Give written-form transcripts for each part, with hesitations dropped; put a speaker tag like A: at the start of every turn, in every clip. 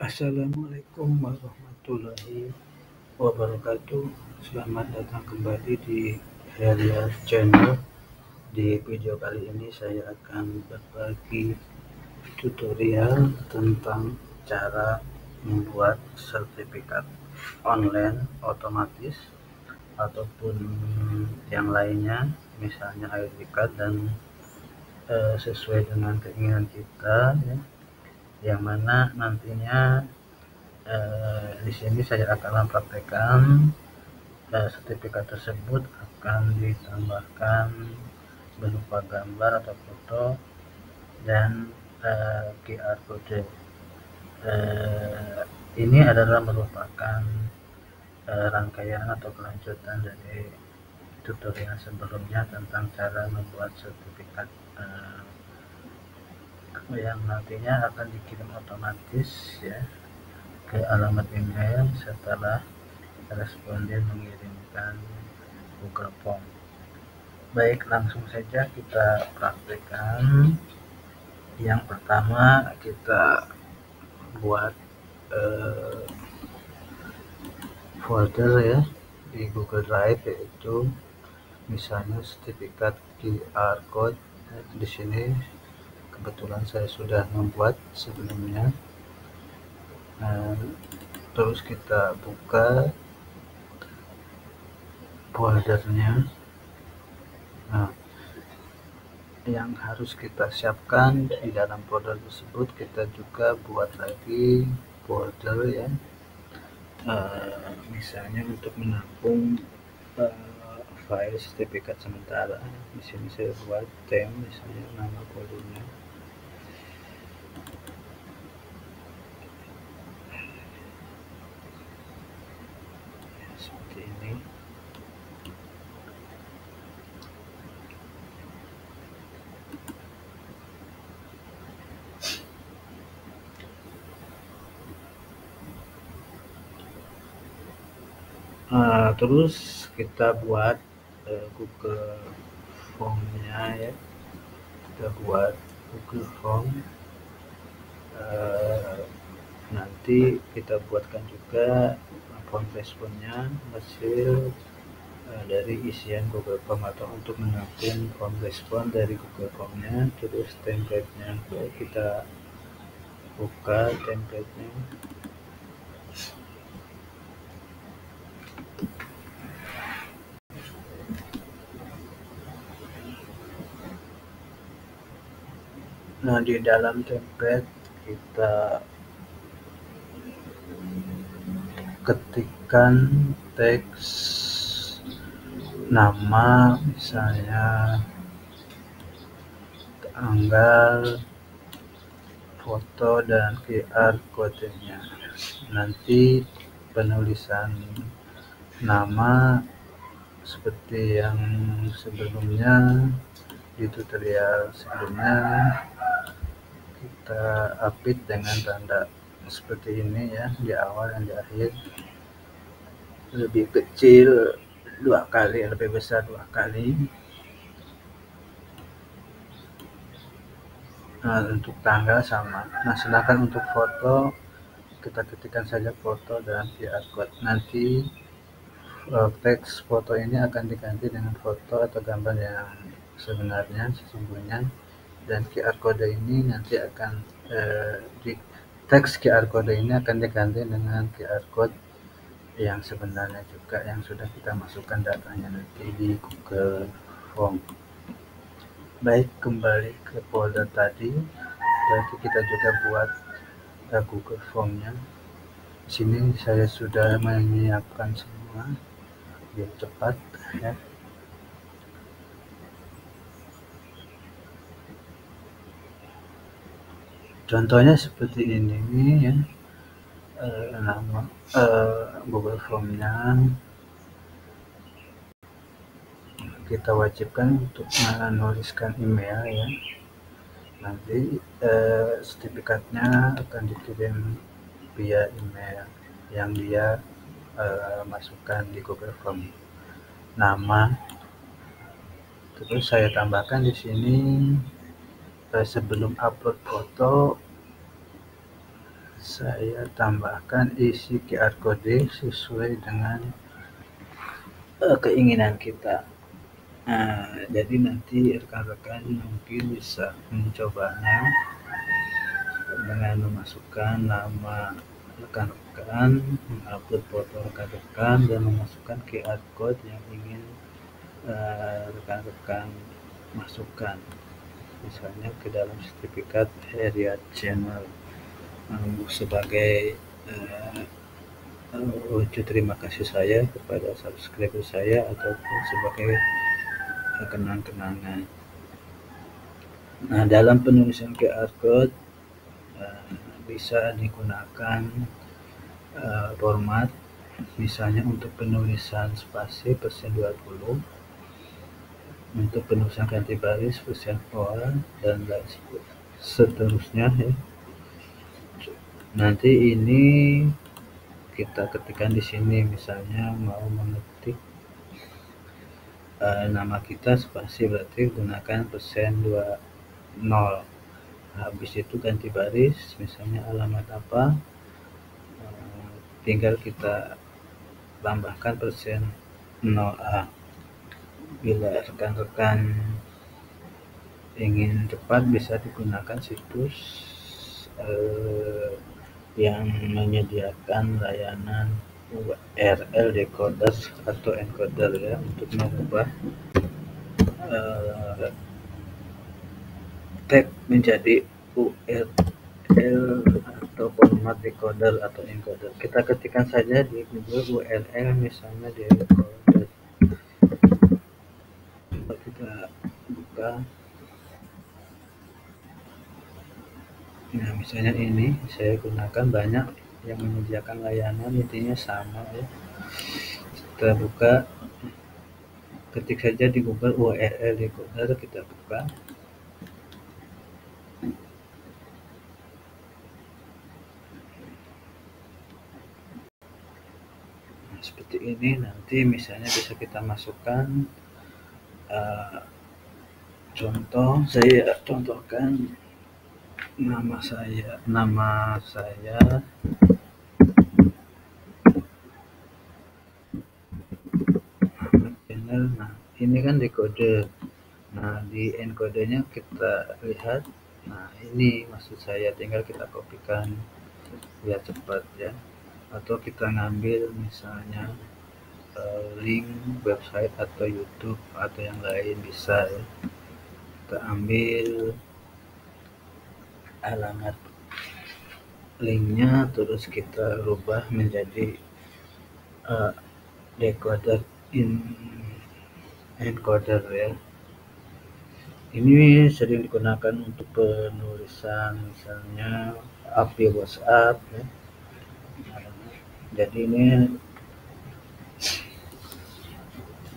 A: Assalamualaikum warahmatullahi wabarakatuh. Selamat datang kembali di Helia Channel. Di video kali ini saya akan berbagi tutorial tentang cara membuat sertifikat online otomatis ataupun yang lainnya, misalnya ID card dan sesuai dengan keinginan kita, ya, yang mana nantinya di sini saya akan mempraktekkan sertifikat tersebut akan ditambahkan berupa gambar atau foto dan QR code. Ini adalah merupakan rangkaian atau kelanjutan dari tutorial sebelumnya tentang cara membuat sertifikat yang nantinya akan dikirim otomatis, ya, ke alamat email setelah responden mengirimkan Google Form. Baik, langsung saja kita praktekkan. Yang pertama, kita buat folder, ya, di Google Drive, yaitu misalnya sertifikat QR code. Di sini kebetulan saya sudah membuat sebelumnya. Terus kita buka foldernya. Yang harus kita siapkan di dalam folder tersebut, kita juga buat lagi folder, ya, misalnya untuk menampung file sertifikat sementara. Di sini saya buat tem, misalnya nama foldernya. Seperti ini. Terus kita buat Google Form-nya, ya. Kita buat Google Form. Nanti kita buatkan juga form responnya hasil dari isian Google Form atau untuk menampung form respon dari Google Form-nya. Terus template-nya kita buka template-nya. Nah, di dalam template kita ketikkan teks nama, misalnya tanggal, foto, dan QR kodenya. Nanti penulisan nama seperti yang sebelumnya, di tutorial sebelumnya, kita update dengan tanda seperti ini, ya, di awal dan di akhir. Lebih kecil 2 kali, lebih besar 2 kali. Nah, untuk tanggal sama. Nah, sedangkan untuk foto kita ketikkan saja foto dan QR code. Nanti teks foto ini akan diganti dengan foto atau gambar yang sebenarnya, sesungguhnya, dan QR code ini nanti akan teks QR code ini akan diganti dengan QR code yang sebenarnya juga, yang sudah kita masukkan datanya nanti di Google Form. Baik, kembali ke folder tadi. Berarti kita juga buat Google Form-nya. Di sini saya sudah menyiapkan semua biar cepat, ya. Contohnya seperti ini, ya. Nama Google Form-nya kita wajibkan untuk menuliskan email, ya. Nanti sertifikatnya akan dikirim via email yang dia masukkan di Google Form. Nama, terus saya tambahkan di sini sebelum upload foto saya tambahkan isi QR code sesuai dengan keinginan kita. Jadi nanti rekan-rekan mungkin bisa mencobanya dengan memasukkan nama rekan-rekan, mengupload foto rekan-rekan, dan memasukkan QR code yang ingin rekan-rekan masukkan, misalnya ke dalam sertifikat Heriat Channel sebagai wujud terima kasih saya kepada subscriber saya, ataupun sebagai kenang-kenangan. Nah, dalam penulisan QR code bisa digunakan format, misalnya untuk penulisan spasi +20, untuk penulisan ganti baris +4, dan lain seterusnya ya. Nanti ini kita ketikkan di sini, misalnya mau mengetik nama kita spasi, berarti gunakan +20. Habis itu ganti baris, misalnya alamat apa, tinggal kita tambahkan +0A. Bila rekan-rekan ingin cepat, bisa digunakan situs yang menyediakan layanan URL decoder atau encoder ya, untuk mengubah tag menjadi URL atau format decoder atau encoder. Kita ketikkan saja di Google URL, misalnya decoder. Kita buka. Nah, misalnya ini saya gunakan, banyak yang menyediakan layanan, intinya sama ya. Kita buka, ketik saja di Google URL decoder, kita buka. Nah, seperti ini. Nanti misalnya bisa kita masukkan contoh, saya contohkan nama saya channel. Nah, ini kan decoder. Nah, di encodernya kita lihat. Nah, ini maksud saya, tinggal kita kopikan biar cepat ya. Atau kita ngambil misalnya link website atau YouTube atau yang lain, bisa ya. Kita ambil alamat linknya, terus kita rubah menjadi decoder encoder ya. Ini sering digunakan untuk penulisan, misalnya API WhatsApp ya. Jadi ini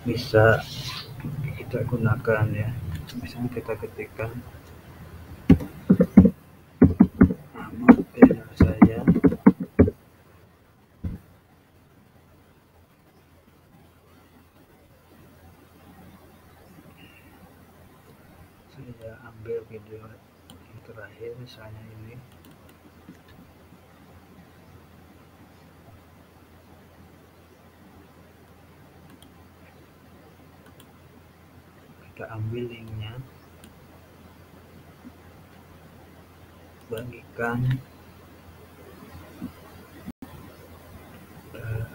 A: bisa kita gunakan ya. Misalnya kita ketikkan nama channel saya, saya ambil video yang terakhir, misalnya ini. Kita ambil linknya, bagikan,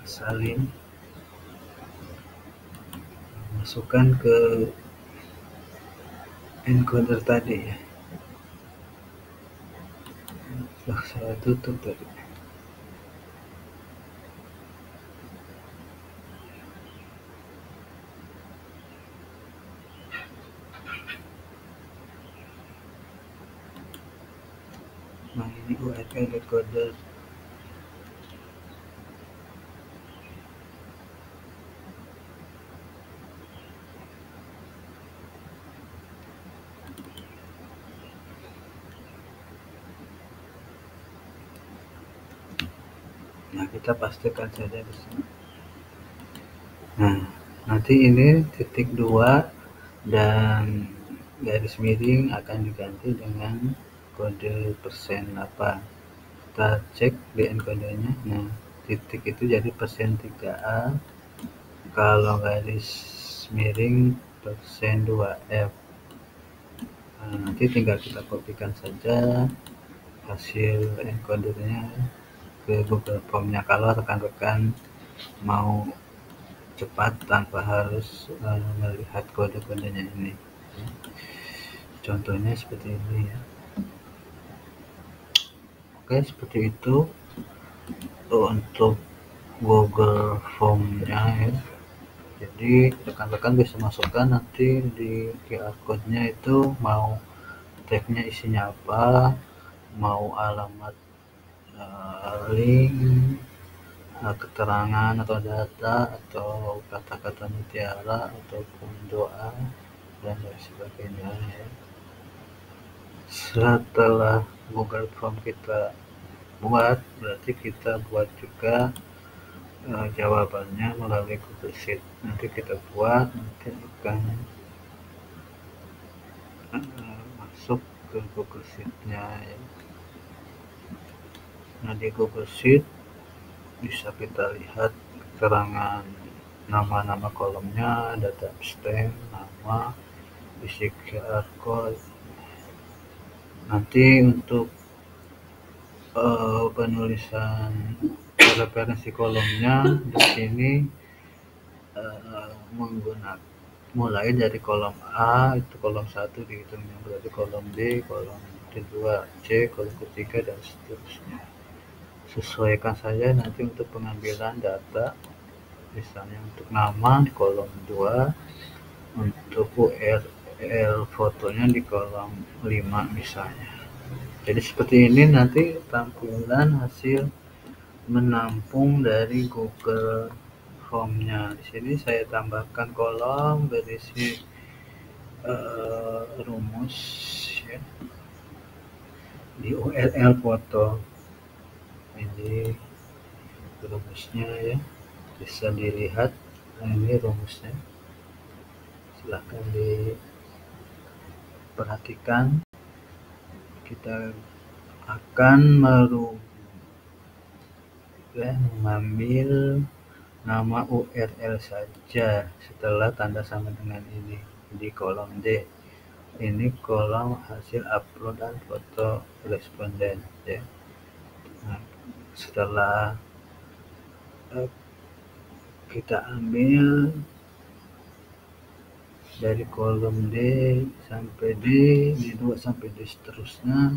A: salin, masukkan ke encoder tadi ya. Setelah saya tutup tadi. Nah, ini URL decoder. Nah, kita pastikan saja di sini. Nah, nanti ini titik 2 dan garis miring akan diganti dengan kode %8. kita cek di encodernya. Nah, titik itu jadi persen 3A, kalau garis miring persen 2F. Nah, nanti tinggal kita kopikan saja hasil encodernya ke Google Form-nya kalau rekan-rekan mau cepat tanpa harus melihat kode-kodenya ini. Contohnya seperti ini ya. Oke, seperti itu untuk Google Form-nya ya. Jadi rekan-rekan bisa masukkan nanti di QR code-nya itu mau tag-nya isinya apa, mau alamat, link, keterangan atau data, atau kata-kata mutiara, ataupun doa, dan lain sebagainya ya. Setelah Google Form kita buat, berarti kita buat juga jawabannya melalui Google Sheet. Nanti kita buat, nanti akan masuk ke Google Sheet-nya ya. Nah, di Google Sheet bisa kita lihat keterangan nama-nama kolomnya, data stem, nama, isi QR code. Nanti untuk penulisan referensi kolomnya di sini menggunakan mulai dari kolom A itu kolom 1 dihitungnya, berarti kolom B, kolom kedua C, kolom ketiga, dan seterusnya. Sesuaikan saja nanti untuk pengambilan data, misalnya untuk nama di kolom 2, untuk URL fotonya di kolom 5 misalnya. Jadi seperti ini nanti tampilan hasil menampung dari Google Form-nya. Di sini saya tambahkan kolom berisi rumus ya, di URL foto. Ini rumusnya ya, bisa dilihat. Nah, ini rumusnya, silahkan diperhatikan. Kita akan mengambil nama URL saja setelah tanda sama dengan ini di kolom D. Ini kolom hasil uploadan foto responden ya. Nah, setelah kita ambil dari kolom D sampai D, D2 sampai D seterusnya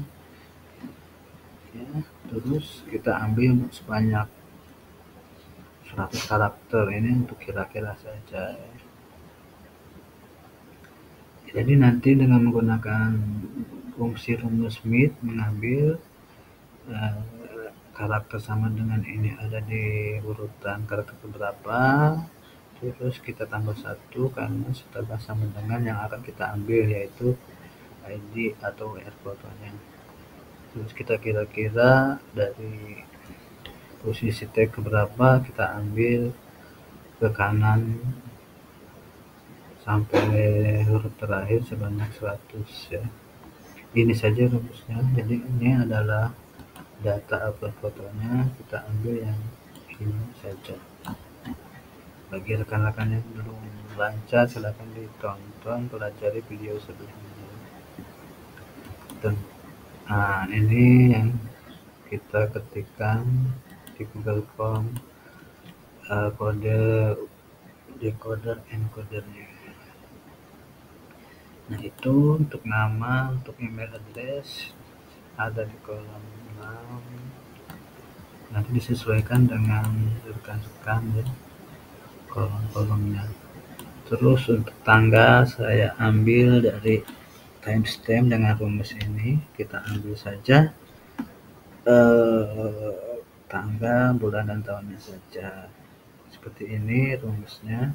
A: ya, terus kita ambil sebanyak 100 karakter. Ini untuk kira-kira saja ya. Jadi nanti dengan menggunakan fungsi rumus MIT mengambil karakter sama dengan ini ada di urutan karakter berapa, terus kita tambah 1 karena setelah sama dengan yang akan kita ambil, yaitu ID atau URL fotonya. Terus kita kira-kira dari posisi tag keberapa, kita ambil ke kanan sampai huruf terakhir sebanyak 100 ya. Ini saja rumusnya. Jadi ini adalah data upload fotonya, kita ambil yang ini saja. Bagi rekan-rekan yang belum lancar, silahkan ditonton, pelajari video sebelumnya. Nah, ini yang kita ketikkan di Google Form, kode decoder encodernya. Nah, itu untuk nama, untuk email address ada di kolom 6. Nanti disesuaikan dengan rekan-rekan ya, kolom-kolomnya. Terus untuk tanggal saya ambil dari timestamp dengan rumus ini. Kita ambil saja tanggal, bulan, dan tahunnya saja. Seperti ini rumusnya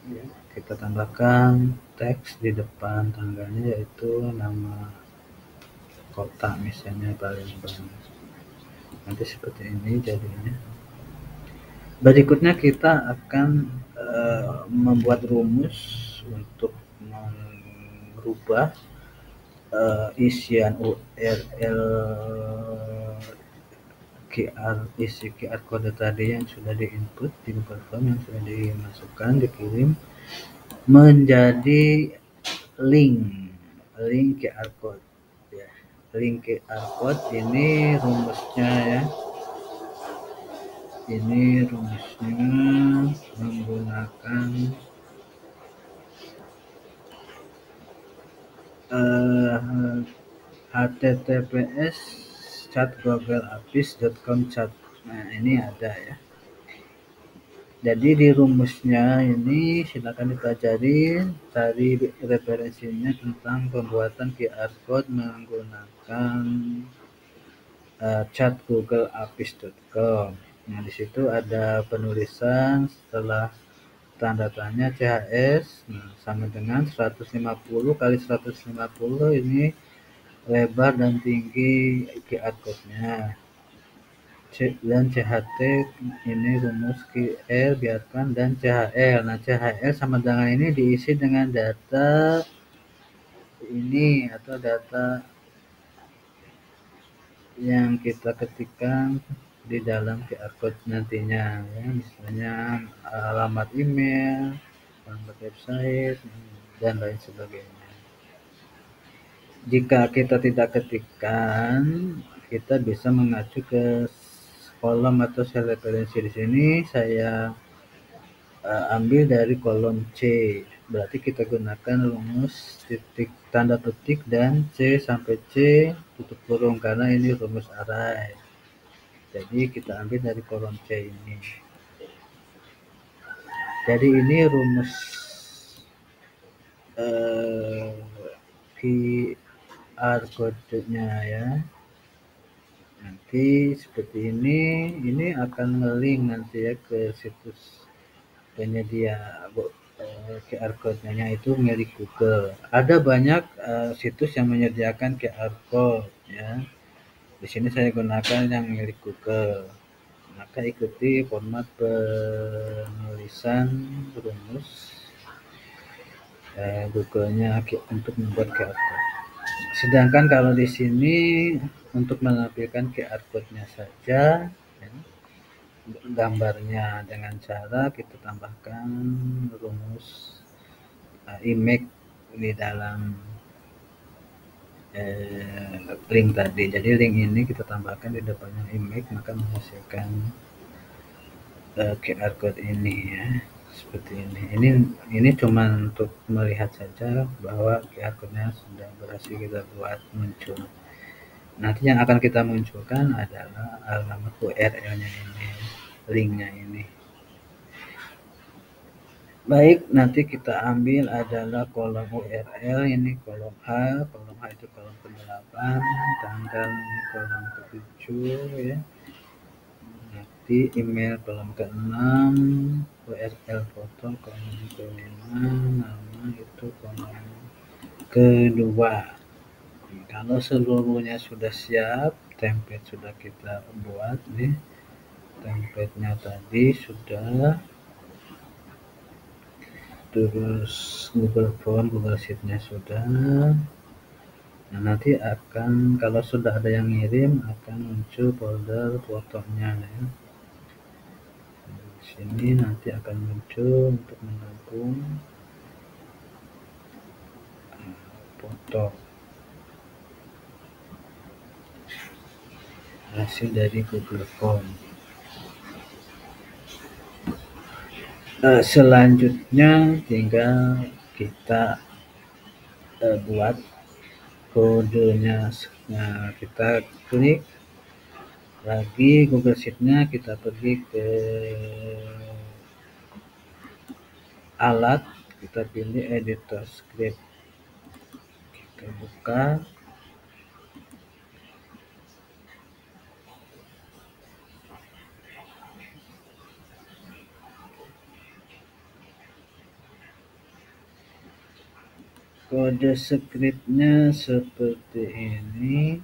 A: ya. Kita tambahkan teks di depan tanggalnya, yaitu nama kota misalnya Palembang. Nanti seperti ini jadinya. Berikutnya kita akan membuat rumus untuk merubah isian URL isi QR code tadi yang sudah di-input di Google Form, yang sudah dimasukkan, dikirim menjadi link QR code ya. Link QR code ini rumusnya ya. Ini rumusnya menggunakan https chat.googleapis.com chat. Nah, ini ada ya. Jadi di rumusnya ini silakan dipelajari, cari referensinya tentang pembuatan QR code menggunakan chat.googleapis.com. Nah, di situ ada penulisan setelah tanda tanya CHS, nah, sama dengan 150 kali 150 ini lebar dan tinggi QR code-nya. Dan CHT ini rumus QR biarkan dan CHL. Nah, CHL sama dengan ini diisi dengan data ini atau data yang kita ketikkan di dalam QR code nantinya ya, misalnya alamat email, alamat website dan lain sebagainya. Jika kita tidak ketikkan, kita bisa mengacu ke kolom atau sel referensi. Di sini saya ambil dari kolom C, berarti kita gunakan rumus titik tanda petik dan C sampai C tutup kurung karena ini rumus array. Jadi kita ambil dari kolom C ini. Jadi ini rumus QR code-nya ya. Nanti seperti ini akan nge-link nanti ya ke situs penyedia QR code-nya, itu milik Google. Ada banyak situs yang menyediakan QR code ya. Di sini saya gunakan yang milik Google. Maka ikuti format penulisan rumus Google-nya untuk membuat QR code. Sedangkan kalau di sini untuk menampilkan QR code-nya saja ya, gambarnya dengan cara kita tambahkan rumus image di dalam link tadi. Jadi link ini kita tambahkan di depannya image, maka menghasilkan QR code ini ya, seperti ini. Ini cuma untuk melihat saja bahwa QR code-nya sudah berhasil kita buat muncul. Nanti yang akan kita munculkan adalah alamat URL-nya ini, linknya ini. Baik, nanti kita ambil adalah kolom URL, ini kolom H itu kolom ke-8, tanggal ini kolom ke-7 ya. Nanti email kolom ke-6, URL foto kolom ke-5, nama itu kolom ke-2. Kalau seluruhnya sudah siap, template sudah kita buat nih. Template-nya tadi sudah, terus Google Form, Google Sheet-nya sudah. Nah, nanti akan kalau sudah ada yang ngirim akan muncul folder fotonya ya. Di sini nanti akan muncul untuk menampung foto hasil dari Google Form. Selanjutnya tinggal kita buat kodenya. Nah, kita klik lagi Google Sheet-nya, kita pergi ke alat, kita pilih editor script, kita buka. Kode scriptnya seperti ini.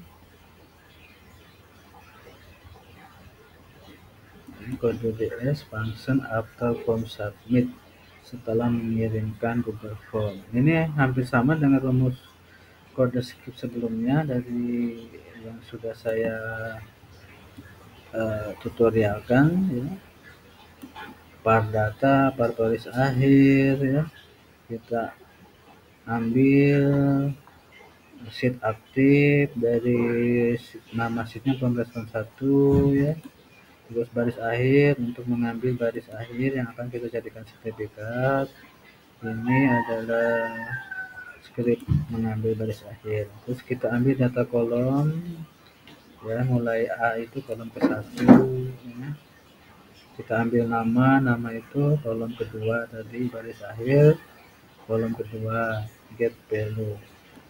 A: Kode DS function after form submit, setelah mengirimkan Google Form. Ini hampir sama dengan rumus kode script sebelumnya dari yang sudah saya tutorial kan ya, par data, par baris akhir ya, kita ambil sheet aktif dari nama sheetnya pemrosesan 1 ya, terus baris akhir untuk mengambil baris akhir yang akan kita jadikan sertifikat. Ini adalah script mengambil baris akhir. Terus kita ambil data kolom ya, mulai A itu kolom ke-1 ya. Kita ambil nama itu kolom kedua tadi, baris akhir kolom kedua, get value.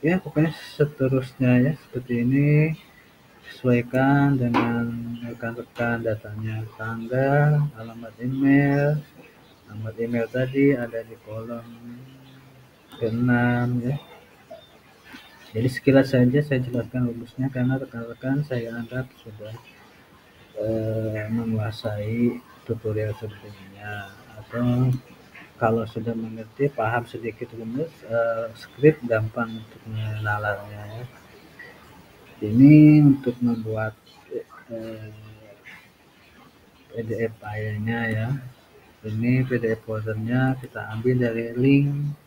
A: Ya, pokoknya seterusnya ya, seperti ini. Sesuaikan dengan rekan-rekan datanya, tanggal, alamat email tadi ada di kolom ke-6 ya. Jadi sekilas saja saya jelaskan rumusnya karena rekan-rekan saya anggap sudah menguasai tutorial sebelumnya, atau kalau sudah mengerti paham sedikit rumus script gampang untuk mengenalnya ya. Ini untuk membuat PDF filenya ya. Ini PDF foldernya kita ambil dari link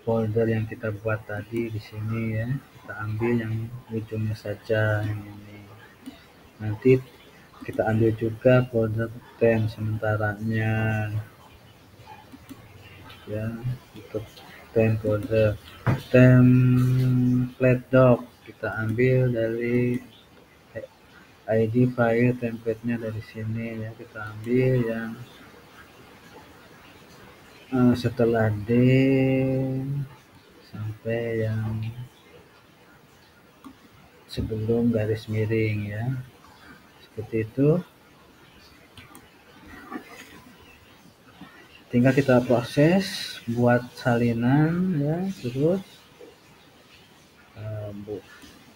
A: folder yang kita buat tadi di sini ya. Kita ambil yang ujungnya saja yang ini. Nanti kita ambil juga folder tem sementaranya ya, untuk tem folder template doc kita ambil dari ID file template-nya dari sini ya. Kita ambil yang setelah D sampai yang sebelum garis miring ya, seperti itu. Tinggal kita proses buat salinan ya, terus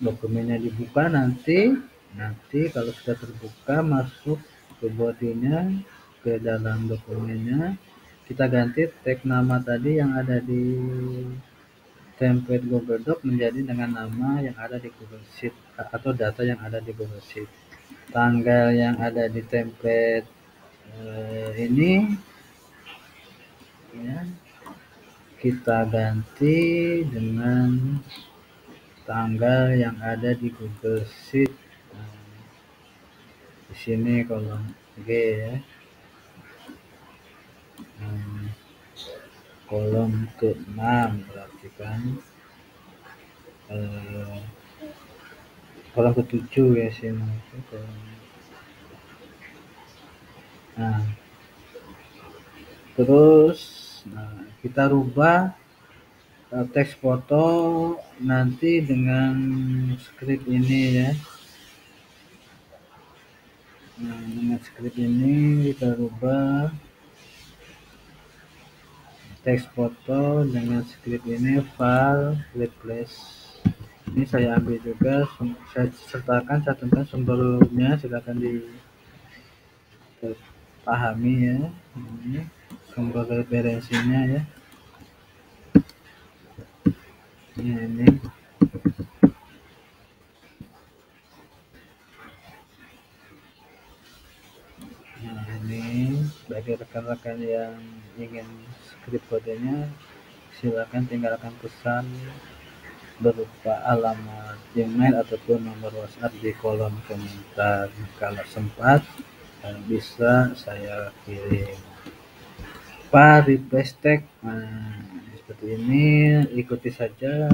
A: dokumennya dibuka, nanti kalau sudah terbuka masuk ke bodinya, ke dalam dokumennya, kita ganti tag nama tadi yang ada di template Google Doc menjadi dengan nama yang ada di Google Sheet atau data yang ada di Google Sheet. Tanggal yang ada di template ini ya, kita ganti dengan tanggal yang ada di Google Sheet. Di sini kolom G ya. Kolom ke-6 berarti kan kolom ke-7 ya sini. Nah, terus kita rubah teks foto nanti dengan script ini ya. Dengan script ini kita rubah teks foto dengan script ini file replace. Ini saya ambil juga, saya sertakan, cantumkan sumbernya, silakan dipahami ya. Ini sumber referensinya ya. Ini bagi rekan-rekan yang ingin script kodenya, silakan tinggalkan pesan berupa alamat email ataupun nomor WhatsApp di kolom komentar. Kalau sempat bisa saya kirim. Replace tag seperti ini, ikuti saja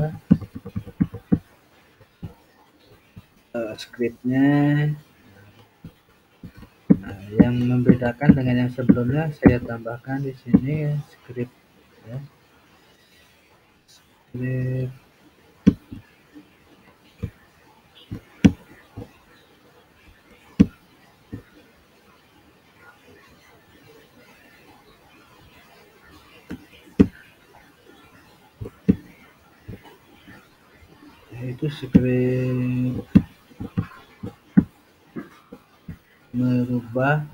A: scriptnya. Yang membedakan dengan yang sebelumnya saya tambahkan di sini script ya. Script itu script merubah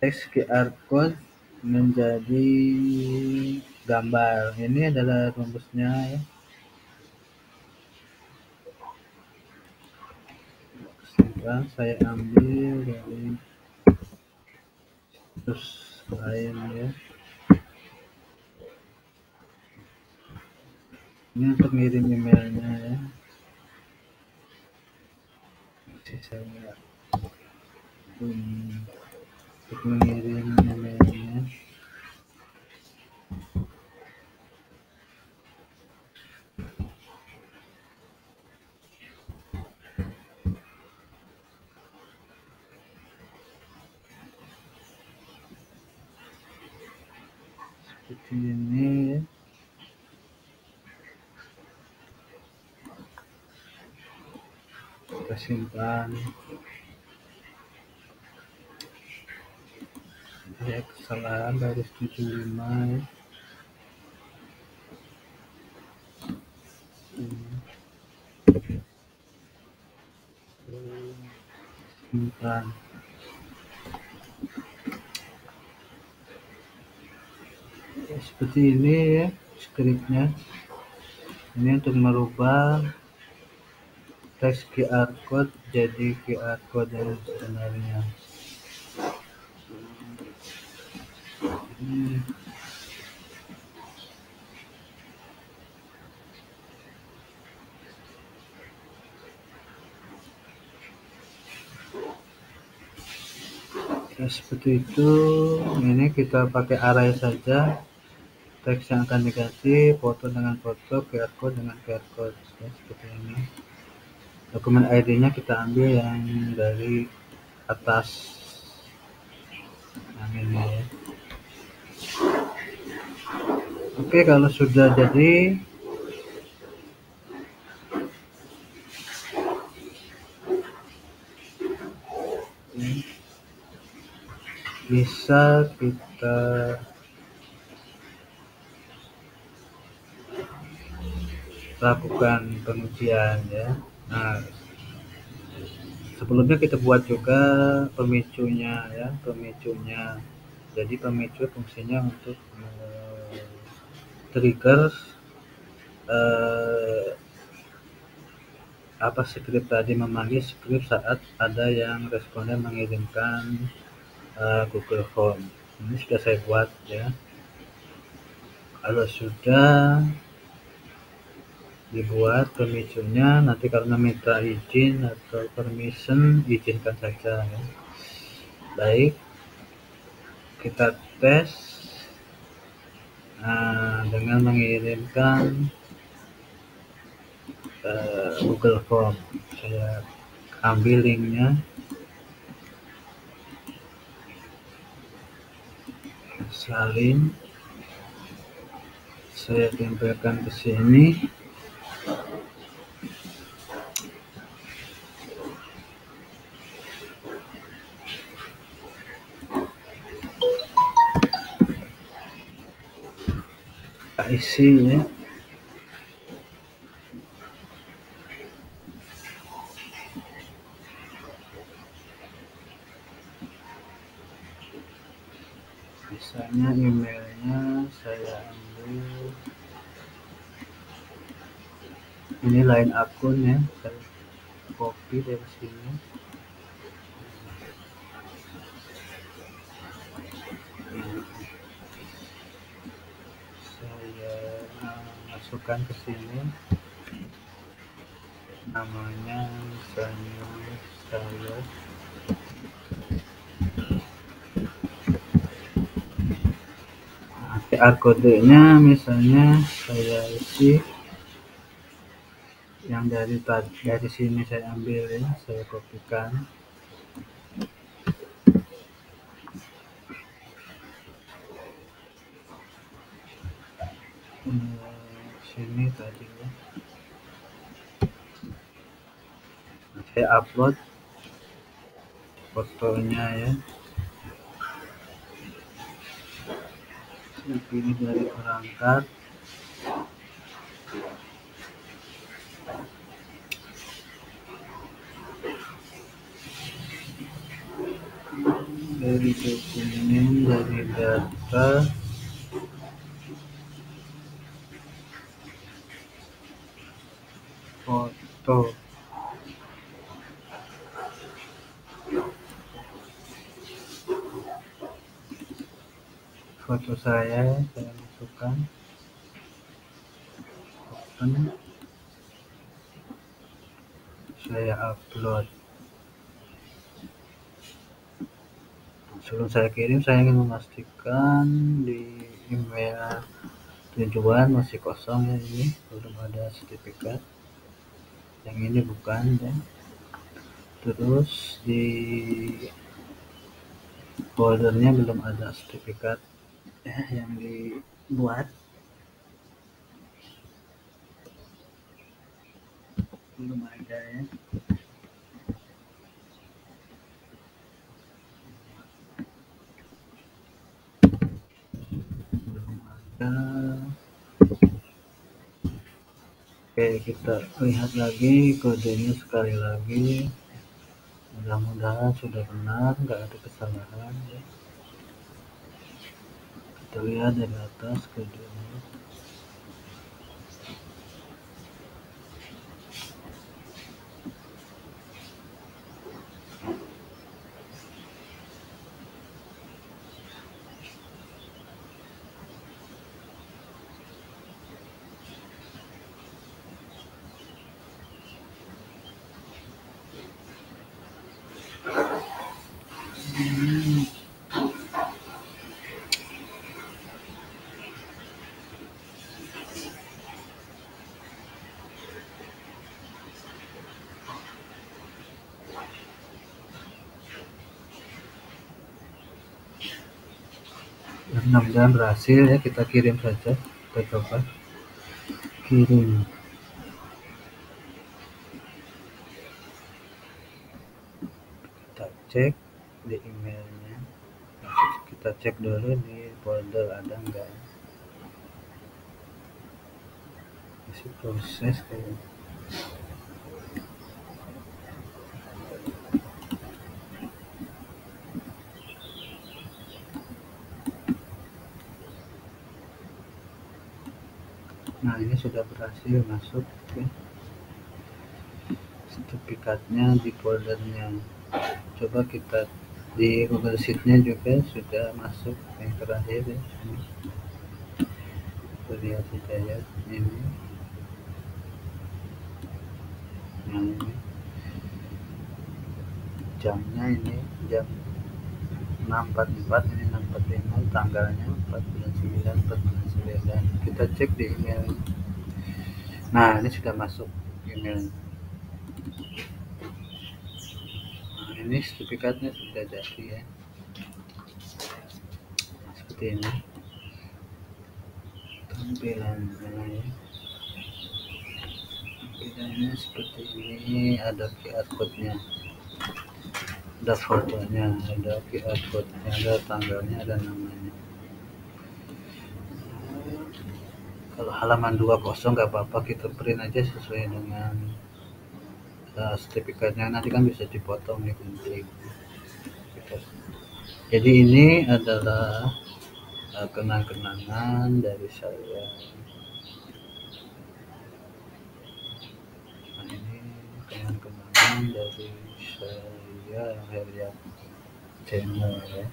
A: teks QR code menjadi gambar. Ini adalah rumusnya ya. Dan saya ambil dari situs lain ya. Ini untuk ngirim emailnya ya. Saya untuk mengirim emailnya. Seperti ini ya. Kita simpan. Ada kesalahan dari 75 ya. Simpan. Seperti ini ya skripnya. Ini untuk merubah teks QR code jadi QR code yang sebenarnya. Ya, seperti itu. Ini kita pakai array saja. Teks yang akan diganti foto dengan foto, QR code dengan QR code ya, seperti ini. Dokumen ID-nya kita ambil yang dari atas, yang ini ya. Oke, kalau sudah jadi bisa kita lakukan pengujian ya. Nah, sebelumnya kita buat juga pemicunya ya, pemicunya. Jadi pemicu fungsinya untuk trigger apa script tadi, memanggil script saat ada yang responden mengirimkan Google Form. Ini sudah saya buat ya. Kalau sudah dibuat pemicunya, nanti kalau meminta izin atau permission, izinkan saja ya. Baik, kita tes dengan mengirimkan Google Form. Saya ambil linknya, salin, saya tempelkan ke sini. Isi ya. Misalnya emailnya saya ambil, ini lain akun ya, saya copy dari sini. Saya masukkan ke sini, namanya misalnya saya QR kodenya, misalnya saya isi yang dari sini saya ambil ya, saya kopikan. Sini tadi ya. Saya upload fotonya ya. Ini dari perangkat. Dari dokumen, dari data, foto. foto saya masukkan, open, saya upload. Sebelum saya kirim, saya ingin memastikan di email tujuan masih kosong ya, ini belum ada sertifikat, yang ini bukan ya. Terus di foldernya belum ada sertifikat ya, yang dibuat belum ada ya. Belum ada. Oke, kita lihat lagi kodenya sekali lagi. Mudah-mudahan sudah benar, nggak ada kesalahan ya. Kita lihat dari atas kodenya. Mudah-mudahan berhasil ya, kita kirim saja, kita coba kirim. Kita cek di emailnya, kita cek dulu di folder ada enggak, masih proses kayaknya. Nah, ini sudah berhasil masuk ya, sertifikatnya di foldernya. Coba kita di Google Sheet-nya juga sudah masuk yang terakhir ya. Kita lihat saja ya, ini. Nah, ini jamnya, ini jam 6.44, ini 6.45, tanggalnya 4/9/49. Kita cek di email. Nah, ini sudah masuk email. Nah, ini sertifikatnya sudah jadi ya, seperti ini tampilannya ya. Tampilannya seperti ini, ada QR code-nya, ada fotonya, ada QR code-nya, ada tanggalnya, ada namanya. Kalau halaman 20 nggak apa-apa, kita print aja sesuai dengan sertifikatnya, nanti kan bisa dipotong nih gunting. Jadi ini adalah kenang-kenangan dari saya. Nah, ini kenang-kenangan dari saya, Heriat Channel ya.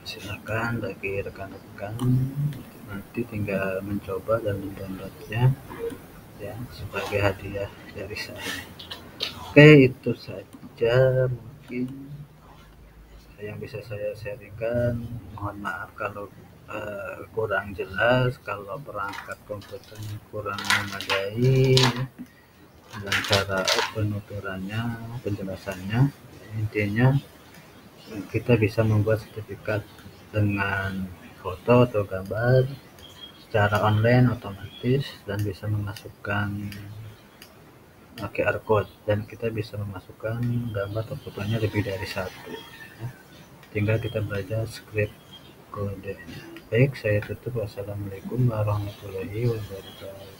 A: Silakan bagi rekan-rekan nanti tinggal mencoba dan mendownloadnya ya, sebagai hadiah dari saya. Oke, itu saja mungkin yang bisa saya sharingkan. Mohon maaf kalau kurang jelas, kalau perangkat komputernya kurang memadai dan cara penuturannya, penjelasannya. Intinya kita bisa membuat sertifikat dengan foto atau gambar secara online otomatis, dan bisa memasukkan QR code, dan kita bisa memasukkan gambar atau fotonya lebih dari satu ya. Tinggal kita belajar script kodenya. Baik, saya tutup. Wassalamualaikum warahmatullahi wabarakatuh.